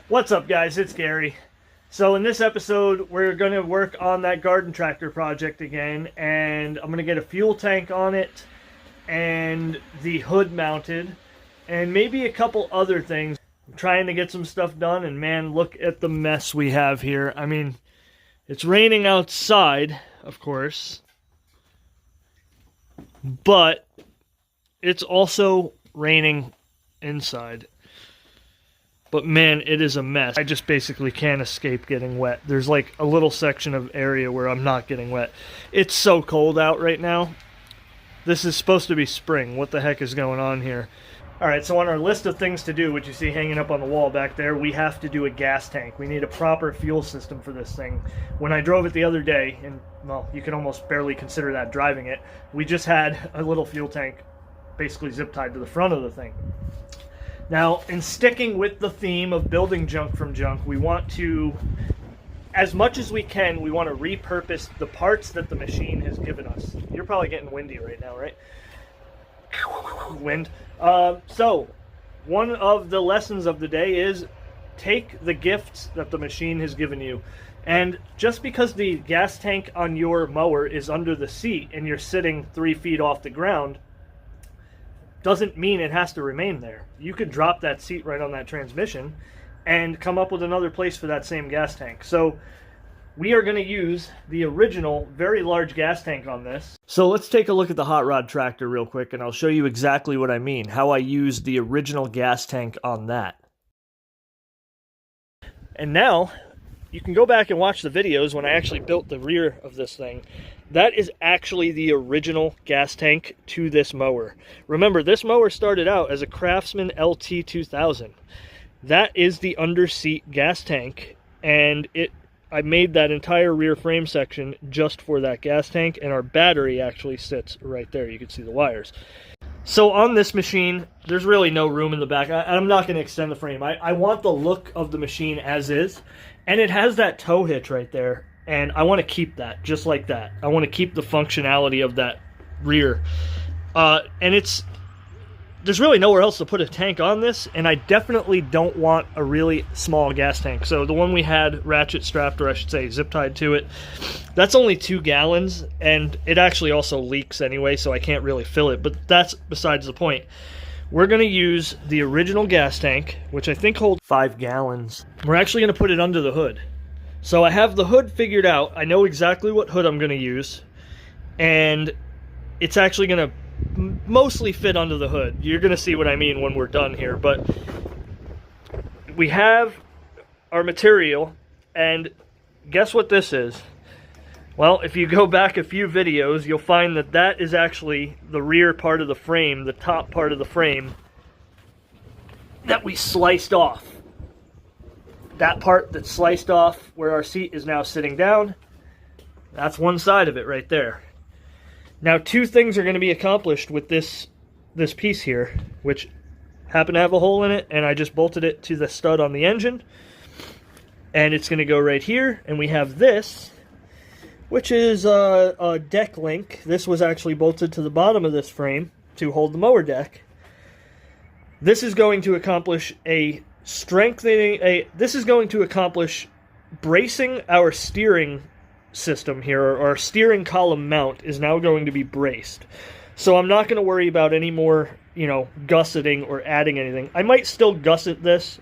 What's up, guys? It's Gary. So in this episode, we're going to work on that garden tractor project again, and I'm going to get a fuel tank on it and the hood mounted and maybe a couple other things. I'm trying to get some stuff done, and man, look at the mess we have here. I mean, it's raining outside, of course, but it's also raining inside. But man, it is a mess. I just basically can't escape getting wet. There's like a little section of area where I'm not getting wet. It's so cold out right now. This is supposed to be spring. What the heck is going on here? Alright, so on our list of things to do, which you see hanging up on the wall back there, we have to do a gas tank. We need a proper fuel system for this thing. When I drove it the other day, and well, you can almost barely consider that driving it, we just had a little fuel tank basically zip tied to the front of the thing. Now, in sticking with the theme of building junk from junk, we want to, as much as we can, we want to repurpose the parts that the machine has given us. You're probably getting windy right now, right? Wind. So, one of the lessons of the day is take the gifts that the machine has given you. And just because the gas tank on your mower is under the seat and you're sitting 3 feet off the ground, doesn't mean it has to remain there. You could drop that seat right on that transmission and come up with another place for that same gas tank. So we are going to use the original very large gas tank on this. So let's take a look at the hot rod tractor real quick, and I'll show you exactly what I mean, how I used the original gas tank on that. And now you can go back and watch the videos when I actually built the rear of this thing. That is actually the original gas tank to this mower. Remember, this mower started out as a Craftsman LT2000. That is the under-seat gas tank, and I made that entire rear frame section just for that gas tank, and our battery actually sits right there. You can see the wires. So on this machine, there's really no room in the back. I'm not going to extend the frame. I want the look of the machine as is, and it has that tow hitch right there. And I want to keep that, just like that. I want to keep the functionality of that rear. There's really nowhere else to put a tank on this, and I definitely don't want a really small gas tank. So the one we had ratchet strapped, or I should say zip tied to it, that's only 2 gallons, and it actually also leaks anyway, so I can't really fill it, but that's besides the point. We're going to use the original gas tank, which I think holds 5 gallons. We're actually going to put it under the hood. So I have the hood figured out. I know exactly what hood I'm going to use, and it's actually going to mostly fit under the hood. You're going to see what I mean when we're done here, but we have our material, and guess what this is? Well, if you go back a few videos, you'll find that that is actually the rear part of the frame, the top part of the frame that we sliced off. That part that's sliced off where our seat is now sitting down, that's one side of it right there. Now 2 things are going to be accomplished with this piece here, which happen to have a hole in it, and I just bolted it to the stud on the engine, and it's going to go right here. And we have this, which is a deck link. This was actually bolted to the bottom of this frame to hold the mower deck. This is going to accomplish this is going to accomplish bracing our steering system here, or our steering column mount is now going to be braced. So I'm not going to worry about any more, gusseting or adding anything. I might still gusset this,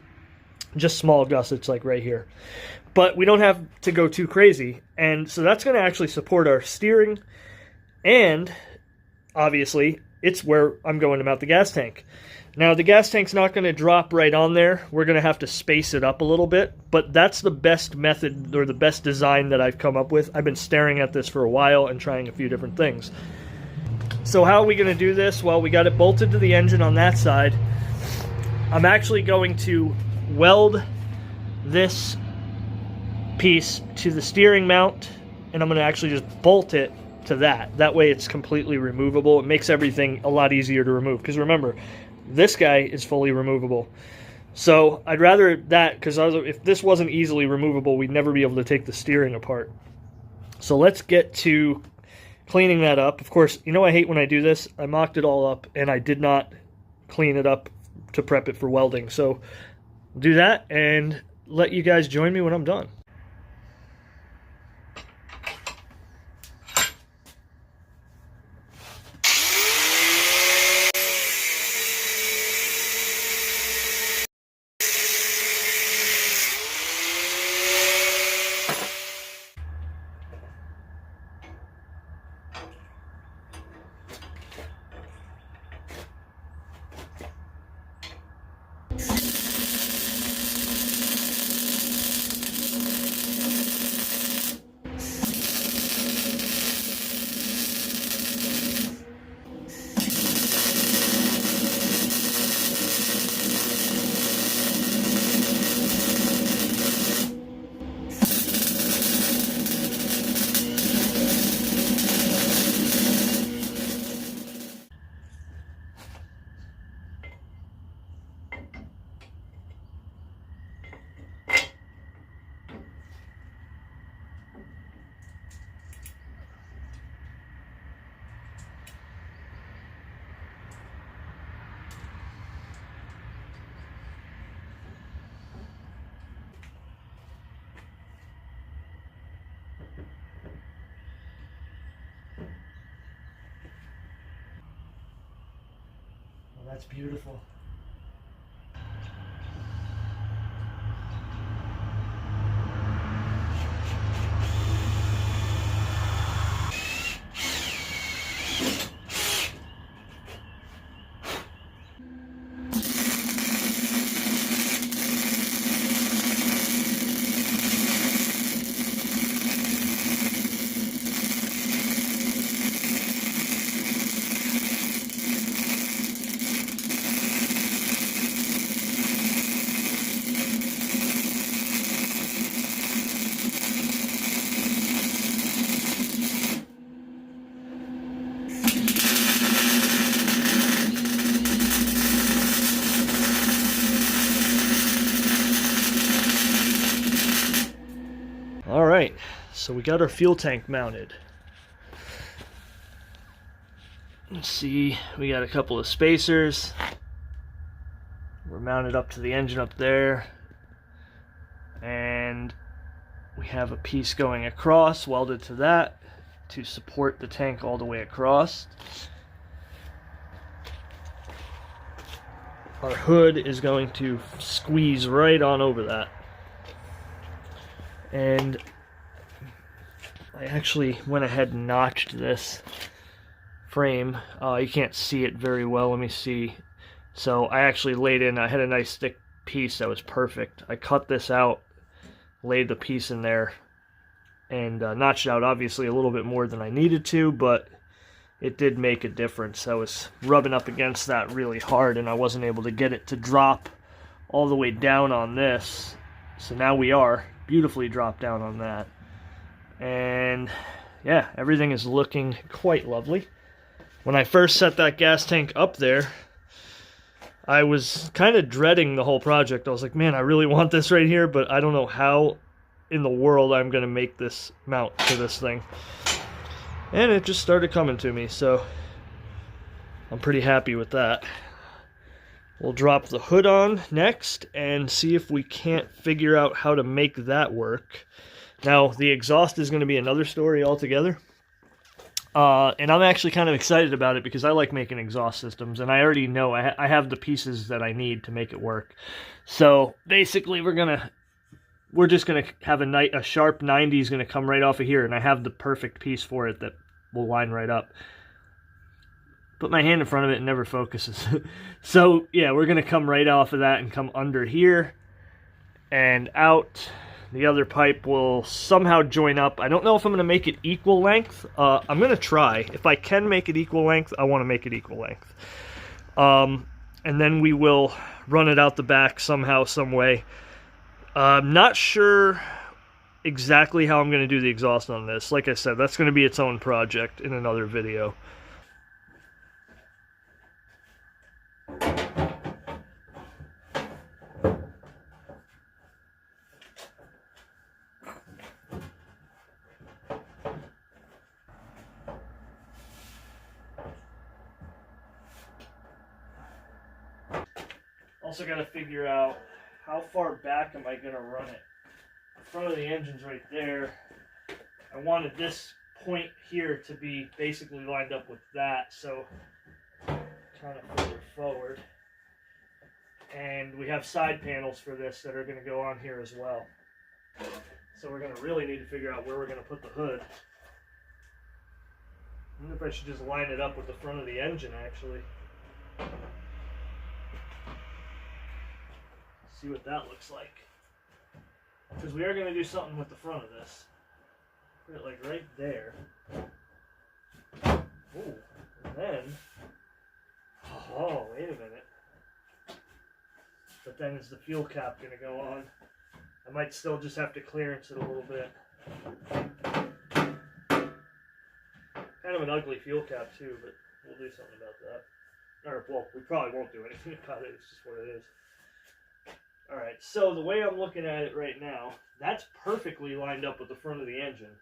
just small gussets like right here. But we don't have to go too crazy. And so that's going to actually support our steering, and obviously it's where I'm going to mount the gas tank. Now, the gas tank's not going to drop right on there. We're going to have to space it up a little bit, but that's the best method, or the best design that I've come up with. I've been staring at this for a while and trying a few different things. So how are we going to do this? Well, we got it bolted to the engine on that side. I'm actually going to weld this piece to the steering mount, and I'm going to actually just bolt it to that. That way it's completely removable. It makes everything a lot easier to remove, because remember, this guy is fully removable. So I'd rather that, because if this wasn't easily removable, we'd never be able to take the steering apart. So let's get to cleaning that up. Of course, I hate when I do this. I mocked it all up, and I did not clean it up to prep it for welding. So do that, and let you guys join me when I'm done. That's beautiful. Alright, so we got our fuel tank mounted. Let's see, we got a couple of spacers. We're mounted up to the engine up there. And we have a piece going across, welded to that, to support the tank all the way across. Our hood is going to squeeze right on over that. And I actually went ahead and notched this frame. You can't see it very well. Let me see. So I actually laid in, I had a nice thick piece that was perfect. I cut this out, laid the piece in there, and notched out obviously a little bit more than I needed to, but it did make a difference. I was rubbing up against that really hard and I wasn't able to get it to drop all the way down on this. So now we are beautifully dropped down on that. And yeah, everything is looking quite lovely. When I first set that gas tank up there, I was kind of dreading the whole project. I was like, man, I really want this right here, but I don't know how in the world I'm going to make this mount to this thing. And it just started coming to me, so I'm pretty happy with that. We'll drop the hood on next and see if we can't figure out how to make that work. Now, the exhaust is going to be another story altogether. And I'm actually kind of excited about it because I like making exhaust systems, and I already know I have the pieces that I need to make it work. So basically, we're just gonna have a sharp 90 is gonna come right off of here, and I have the perfect piece for it that will line right up. Put my hand in front of it and never focuses. So yeah, we're gonna come right off of that and come under here and out. The other pipe will somehow join up. I don't know if I'm going to make it equal length. I'm going to try. If I can make it equal length, I want to make it equal length. And then we will run it out the back somehow, some way. I'm not sure exactly how I'm going to do the exhaust on this. Like I said, that's going to be its own project in another video. Also got to figure out how far back am I going to run it? The front of the engine's right there. I wanted this point here to be basically lined up with that, so kind of further forward. And we have side panels for this that are going to go on here as well. So we're going to really need to figure out where we're going to put the hood. I wonder if I should just line it up with the front of the engine, actually. See what that looks like. Because we are going to do something with the front of this. Put it like right there. Ooh, and then... Oh, wait a minute. But then is the fuel cap going to go on? I might still just have to clearance it a little bit. Kind of an ugly fuel cap too, but we'll do something about that. Or, well, we probably won't do anything about it. It's just what it is. Alright, so the way I'm looking at it right now, that's perfectly lined up with the front of the engine.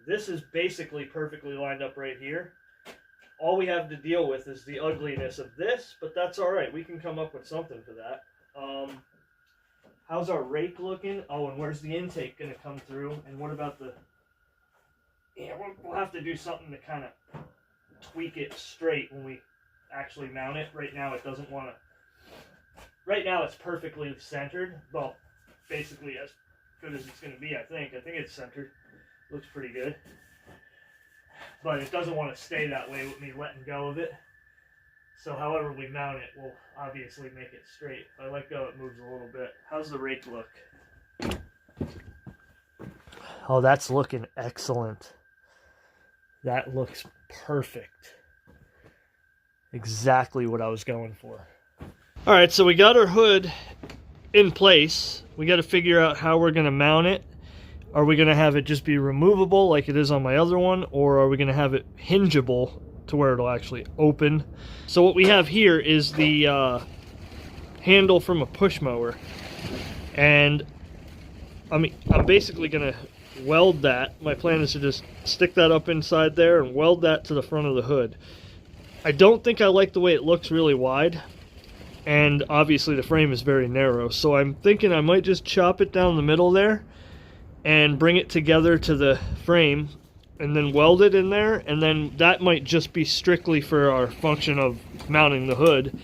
This is basically perfectly lined up right here. All we have to deal with is the ugliness of this, but that's alright. We can come up with something for that. How's our rake looking? Oh, and where's the intake going to come through? And what about the... Yeah, we'll have to do something to kind of tweak it straight when we actually mount it. Right now it doesn't want to... Right now it's perfectly centered. Well, basically as good as it's going to be, I think. I think it's centered. Looks pretty good. But it doesn't want to stay that way with me letting go of it. So however we mount it, we'll obviously make it straight. If I let go, it moves a little bit. How's the rake look? Oh, that's looking excellent. That looks perfect. Exactly what I was going for. All right, so we got our hood in place. We got to figure out how we're going to mount it. Are we going to have it just be removable like it is on my other one, or are we going to have it hingeable to where it'll actually open? So what we have here is the handle from a push mower, and I'm basically going to weld that. My plan is to just stick that up inside there and weld that to the front of the hood. I don't think I like the way it looks really wide, and obviously the frame is very narrow, so I'm thinking I might just chop it down the middle there and bring it together to the frame and then weld it in there, and then that might just be strictly for our function of mounting the hood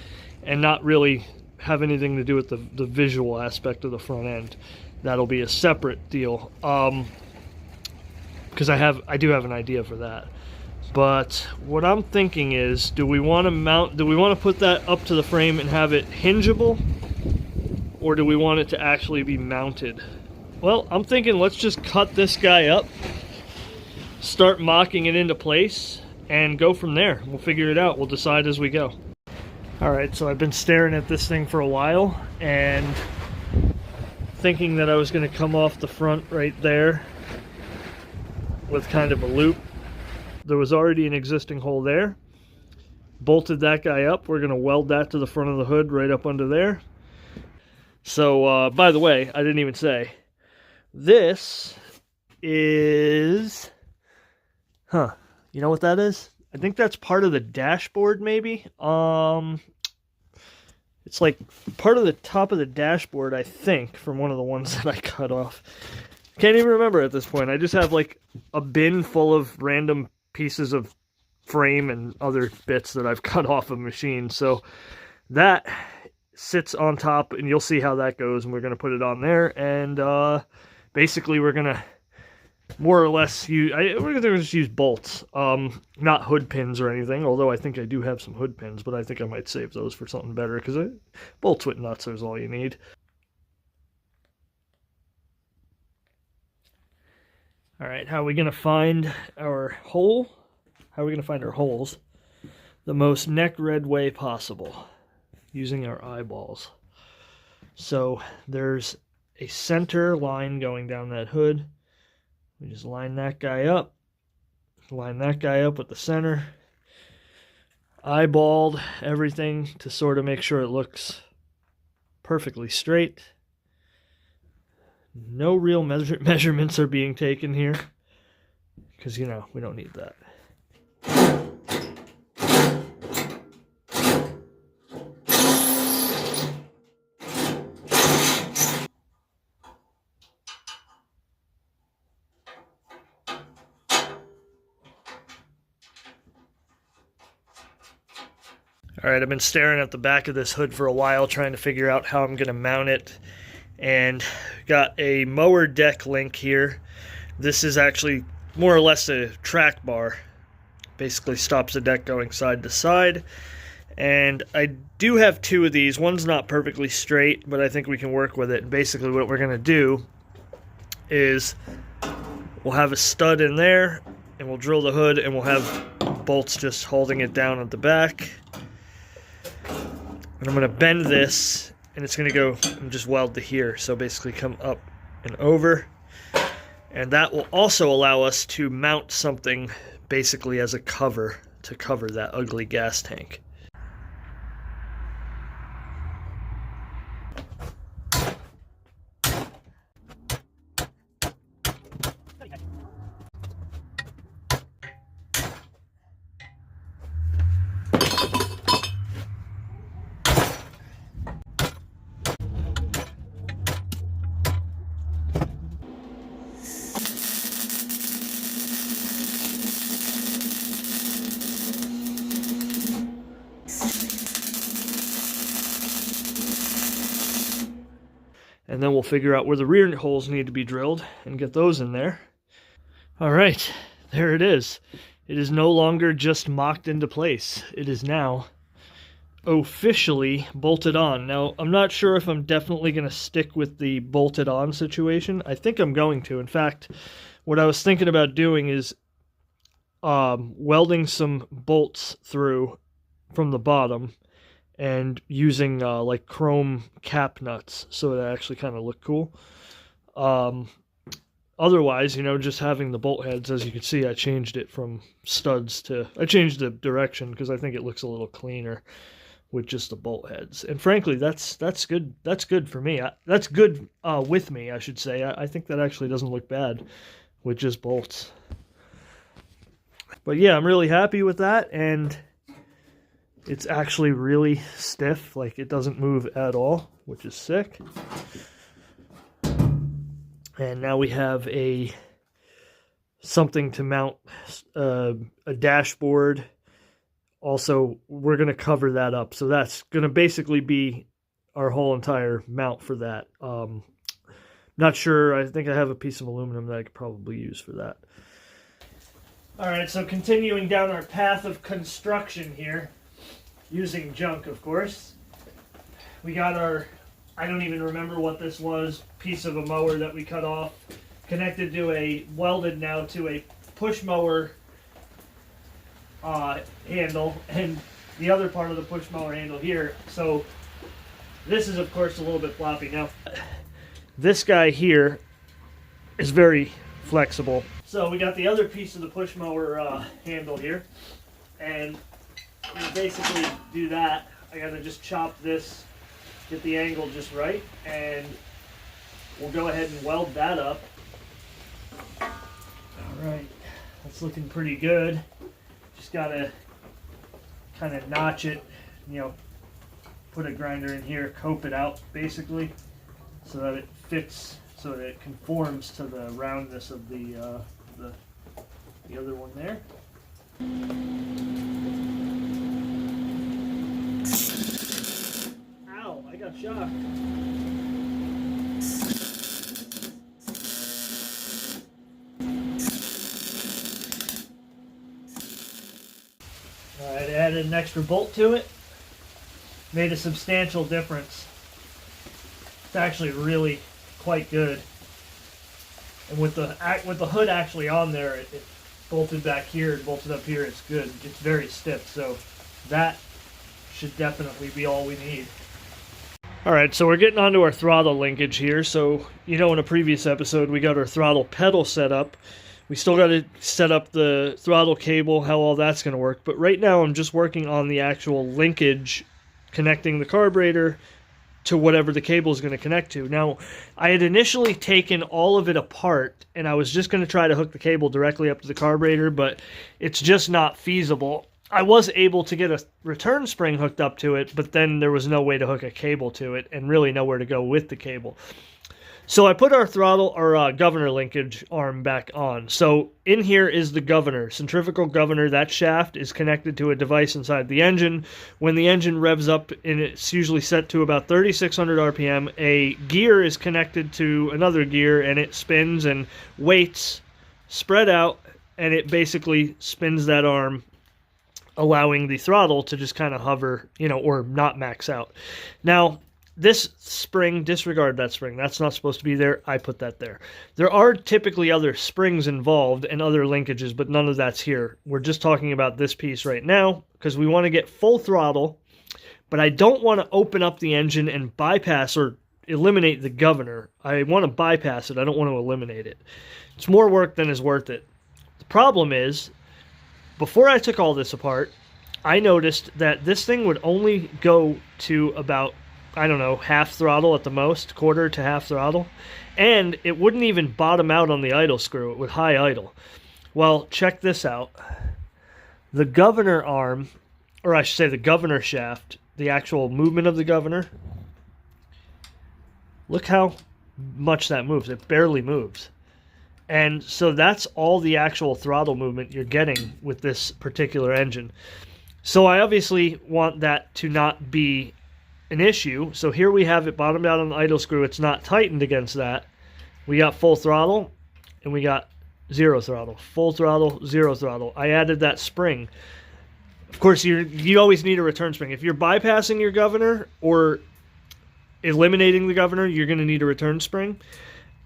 and not really have anything to do with the visual aspect of the front end. That'll be a separate deal, because I do have an idea for that. But what I'm thinking is, do we want to put that up to the frame and have it hingeable, or do we want it to actually be mounted? Well, I'm thinking let's just cut this guy up, start mocking it into place, and go from there. We'll figure it out. We'll decide as we go. Alright, so I've been staring at this thing for a while and thinking that I was going to come off the front right there with kind of a loop. There was already an existing hole there. Bolted that guy up. We're going to weld that to the front of the hood right up under there. So, by the way, I didn't even say, this is... Huh. You know what that is? I think that's part of the dashboard, maybe? It's like part of the top of the dashboard, I think, from one of the ones that I cut off. Can't even remember at this point. I just have like a bin full of random pieces of frame and other bits that I've cut off of machines. So that sits on top, and you'll see how that goes, and we're going to put it on there, and basically we're going to more or less we're going to just use bolts, not hood pins or anything, although I think I do have some hood pins, but I think I might save those for something better, because bolts with nuts is all you need. Alright, how are we going to find our hole? How are we going to find our holes? The most neck-red way possible, using our eyeballs. So there's a center line going down that hood. We just line that guy up with the center, eyeballed everything to sort of make sure it looks perfectly straight. No real measurements are being taken here, because, you know, we don't need that. Alright, I've been staring at the back of this hood for a while trying to figure out how I'm going to mount it. And got a mower deck link here. This is actually more or less a track bar. Basically stops the deck going side to side. And I do have two of these. One's not perfectly straight, but I think we can work with it. And basically what we're going to do is we'll have a stud in there, and we'll drill the hood, and we'll have bolts just holding it down at the back. And I'm going to bend this, and it's going to go and just weld to here. So basically come up and over. And that will also allow us to mount something basically as a cover to cover that ugly gas tank. And then we'll figure out where the rear holes need to be drilled and get those in there. All right, there it is. It is no longer just mocked into place. It is now officially bolted on. Now, I'm not sure if I'm definitely going to stick with the bolted on situation. I think I'm going to. In fact, what I was thinking about doing is welding some bolts through from the bottom and using like chrome cap nuts so it actually kind of look cool. Otherwise, you know, just having the bolt heads, as you can see, I changed it from studs to, I changed the direction because I think it looks a little cleaner with just the bolt heads. And frankly, that's good. That's good for me. That's good with me, I should say. I think that actually doesn't look bad with just bolts. But yeah, I'm really happy with that, and it's actually really stiff. Like, it doesn't move at all, which is sick. And now we have something to mount a dashboard. Also, we're going to cover that up. So that's going to basically be our whole entire mount for that. Not sure. I think I have a piece of aluminum that I could probably use for that. All right, so continuing down our path of construction here, using junk, of course. We got our, I don't even remember what this was, piece of a mower that we cut off, connected to welded now to a push mower handle, and the other part of the push mower handle here. So this is, of course, a little bit floppy. Now, this guy here is very flexible. So we got the other piece of the push mower handle here, and to basically do that, I gotta just chop this, get the angle just right, and we'll go ahead and weld that up. Alright, that's looking pretty good. Just gotta kind of notch it, you know, put a grinder in here, cope it out basically, so that it fits, so that it conforms to the roundness of the other one there. Ow, I got shocked. Alright, added an extra bolt to it. Made a substantial difference. It's actually really quite good. And with the hood actually on there, it bolted back here and bolted up here, it's good. It's very stiff, so that should definitely be all we need. Alright, so we're getting onto our throttle linkage here. So, you know, in a previous episode, we got our throttle pedal set up. We still got to set up the throttle cable, how all that's going to work. But right now, I'm just working on the actual linkage connecting the carburetor to whatever the cable is going to connect to. Now, I had initially taken all of it apart, and I was just going to try to hook the cable directly up to the carburetor, but it's just not feasible. I was able to get a return spring hooked up to it, but then there was no way to hook a cable to it, and really nowhere to go with the cable. So I put our throttle or governor linkage arm back on. So in here is the governor, centrifugal governor. That shaft is connected to a device inside the engine. When the engine revs up, and it's usually set to about 3,600 RPM, a gear is connected to another gear, and it spins, and weights spread out, and it basically spins that arm, allowing the throttle to just kind of hover, or not max out. Now, this spring, disregard that spring. That's not supposed to be there. I put that there. There are typically other springs involved and other linkages, but none of that's here. We're just talking about this piece right now because we want to get full throttle, but I don't want to open up the engine and bypass or eliminate the governor. I want to bypass it. I don't want to eliminate it. It's more work than is worth it. The problem is, before I took all this apart, I noticed that this thing would only go to about, I don't know, half throttle at the most, quarter to half throttle, and it wouldn't even bottom out on the idle screw. It would high idle. Well, check this out. The governor arm, or I should say the governor shaft, the actual movement of the governor, look how much that moves. It barely moves. And so that's all the actual throttle movement you're getting with this particular engine. So I obviously want that to not be an issue. So here we have it bottomed out on the idle screw. It's not tightened against that. We got full throttle and we got zero throttle. Full throttle, zero throttle. I added that spring. Of course, you always need a return spring. If you're bypassing your governor or eliminating the governor, you're going to need a return spring.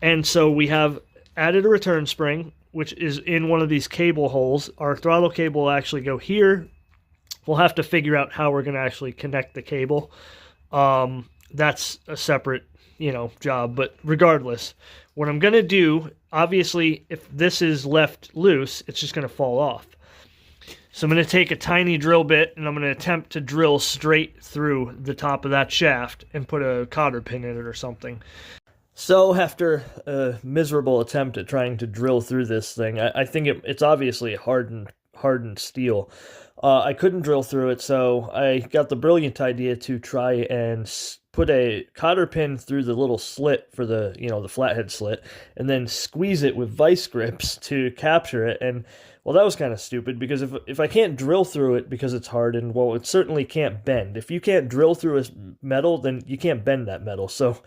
And so we have added a return spring, which is in one of these cable holes. Our throttle cable will actually go here. We'll have to figure out how we're going to actually connect the cable. That's a separate, job. But regardless, what I'm going to do, obviously, if this is left loose, it's just going to fall off. So I'm going to take a tiny drill bit, and I'm going to attempt to drill straight through the top of that shaft and put a cotter pin in it or something. So after a miserable attempt at trying to drill through this thing, I think it's obviously hardened steel. I couldn't drill through it, so I got the brilliant idea to try and put a cotter pin through the little slit for the, the flathead slit, and then squeeze it with vice grips to capture it. And, well, that was kind of stupid, because if I can't drill through it because it's hardened, well, it certainly can't bend. If you can't drill through a metal, then you can't bend that metal. So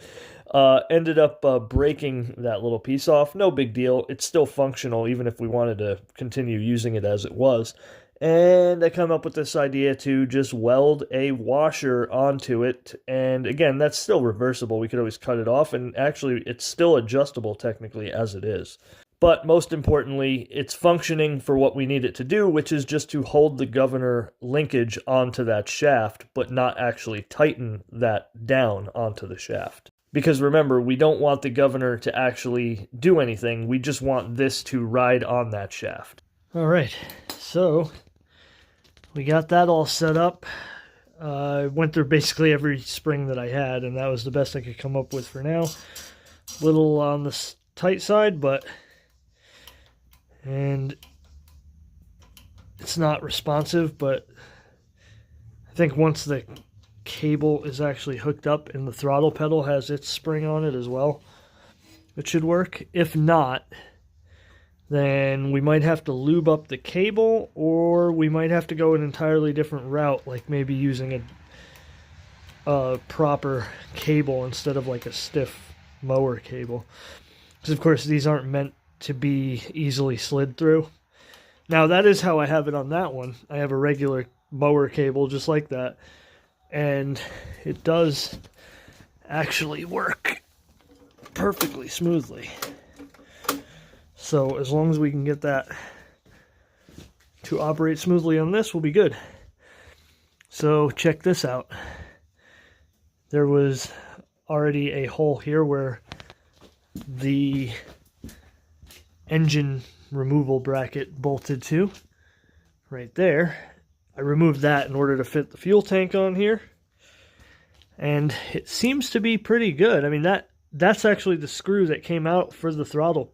ended up breaking that little piece off. No big deal. It's still functional, even if we wanted to continue using it as it was. And I come up with this idea to just weld a washer onto it. And again, that's still reversible. We could always cut it off. And actually, it's still adjustable technically as it is. But most importantly, it's functioning for what we need it to do, which is just to hold the governor linkage onto that shaft, but not actually tighten that down onto the shaft. Because remember, we don't want the governor to actually do anything. We just want this to ride on that shaft. All right, so we got that all set up. I went through basically every spring that I had, and that was the best I could come up with for now. Little on the tight side, and it's not responsive, but I think once the cable is actually hooked up and the throttle pedal has its spring on it as well, it should work. If not, then we might have to lube up the cable, or we might have to go an entirely different route, like maybe using a proper cable instead of like a stiff mower cable. Because of course these aren't meant to be easily slid through. Now that is how I have it on that one. I have a regular mower cable just like that, and it does actually work perfectly smoothly. So as long as we can get that to operate smoothly on this, we'll be good. So check this out. There was already a hole here where the engine removal bracket bolted to. Right there. I removed that in order to fit the fuel tank on here. And it seems to be pretty good. I mean, that's actually the screw that came out for the throttle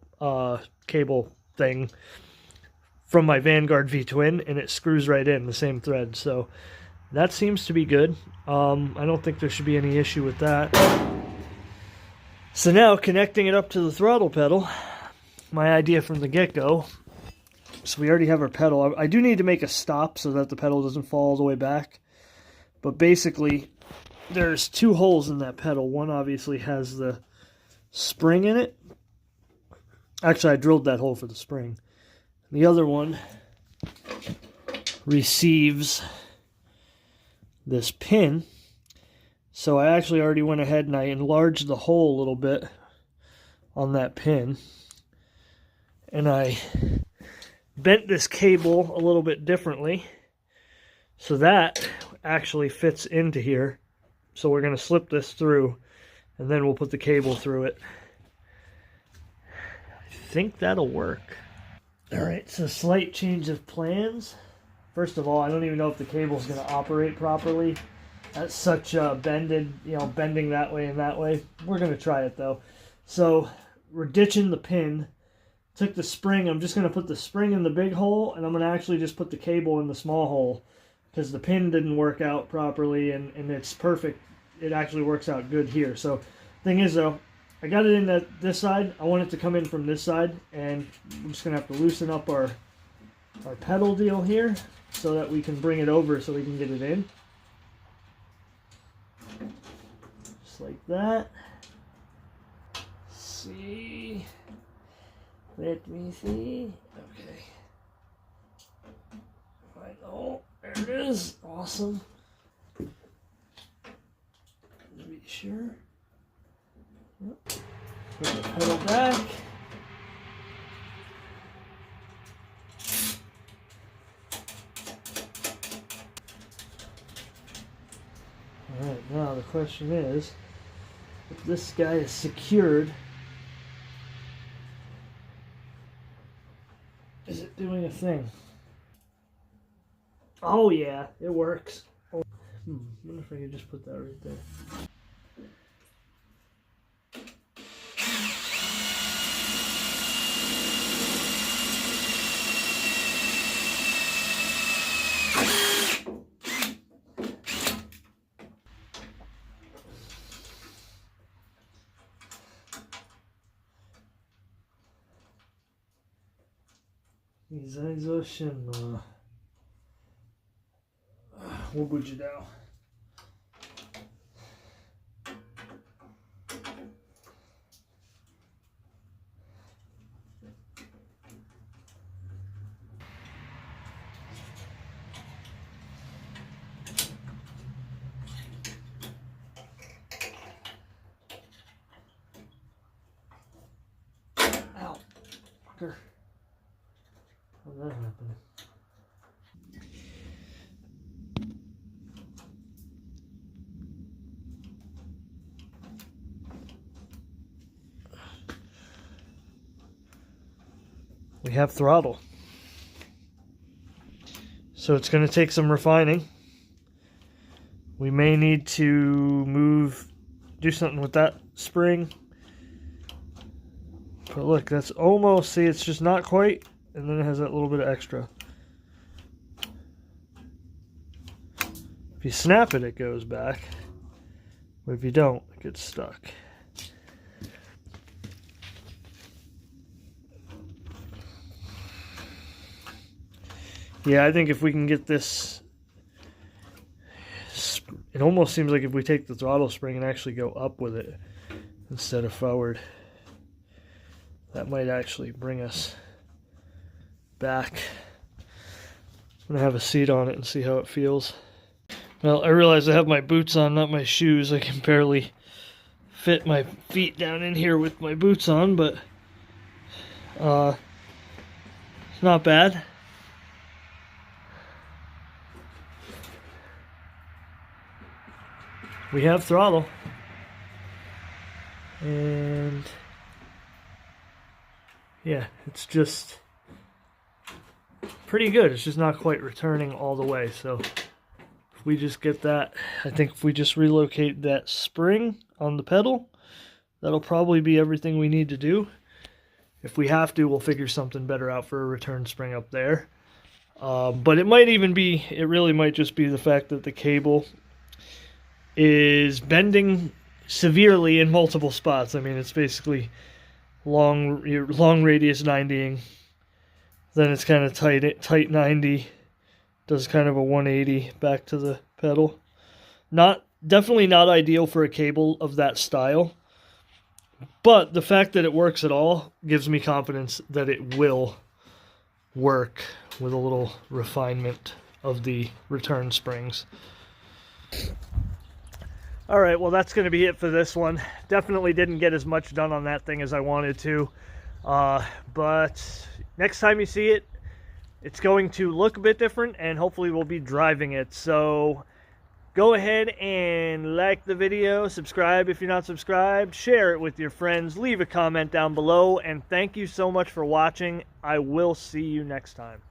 cable thing from my Vanguard V-twin, and it screws right in the same thread. So that seems to be good. I don't think there should be any issue with that. So now connecting it up to the throttle pedal, my idea from the get-go. So we already have our pedal. I do need to make a stop so that the pedal doesn't fall all the way back. But basically, there's two holes in that pedal. One obviously has the spring in it. Actually, I drilled that hole for the spring. The other one receives this pin. So I actually already went ahead and I enlarged the hole a little bit on that pin. And I bent this cable a little bit differently. So that actually fits into here. So we're going to slip this through and then we'll put the cable through it. I think that'll work. Alright, so slight change of plans. First of all, I don't even know if the cable's going to operate properly. That's such bending that way and that way. We're going to try it though. So we're ditching the pin. Took the spring. I'm just going to put the spring in the big hole, and I'm going to actually just put the cable in the small hole because the pin didn't work out properly, and it's perfect. It actually works out good here. So thing is though, I got it in this side. I want it to come in from this side, and I'm just going to have to loosen up our pedal deal here so that we can bring it over so we can get it in. Just like that. See. Let me see. Okay. Right. Oh, there it is. Awesome. To be sure. Yep. Put the pedal back. Alright, now the question is, if this guy is secured, is it doing a thing? Oh yeah, it works. Oh. I wonder if I could just put that right there. What would you do? Ow, fucker. How'd that happen? We have throttle. So it's going to take some refining. We may need to do something with that spring. But look, that's almost, see, it's just not quite, and then it has that little bit of extra. If you snap it, it goes back. But if you don't, it gets stuck. Yeah, I think if we can get this, it almost seems like if we take the throttle spring and actually go up with it instead of forward, that might actually bring us back. I'm going to have a seat on it and see how it feels. Well, I realize I have my boots on, not my shoes. I can barely fit my feet down in here with my boots on, but it's not bad. We have throttle, and yeah, it's just pretty good. It's just not quite returning all the way. So if we just get that, I think if we just relocate that spring on the pedal, that'll probably be everything we need to do. If we have to, we'll figure something better out for a return spring up there. But it might even be, it really might just be the fact that the cable is bending severely in multiple spots. I mean, it's basically long radius 90ing, then it's kind of tight 90, does kind of a 180 back to the pedal. Definitely not ideal for a cable of that style, but the fact that it works at all gives me confidence that it will work with a little refinement of the return springs. Alright, well that's going to be it for this one. Definitely didn't get as much done on that thing as I wanted to. But next time you see it, it's going to look a bit different, and hopefully we'll be driving it. So go ahead and like the video, subscribe if you're not subscribed, share it with your friends, leave a comment down below, and thank you so much for watching. I will see you next time.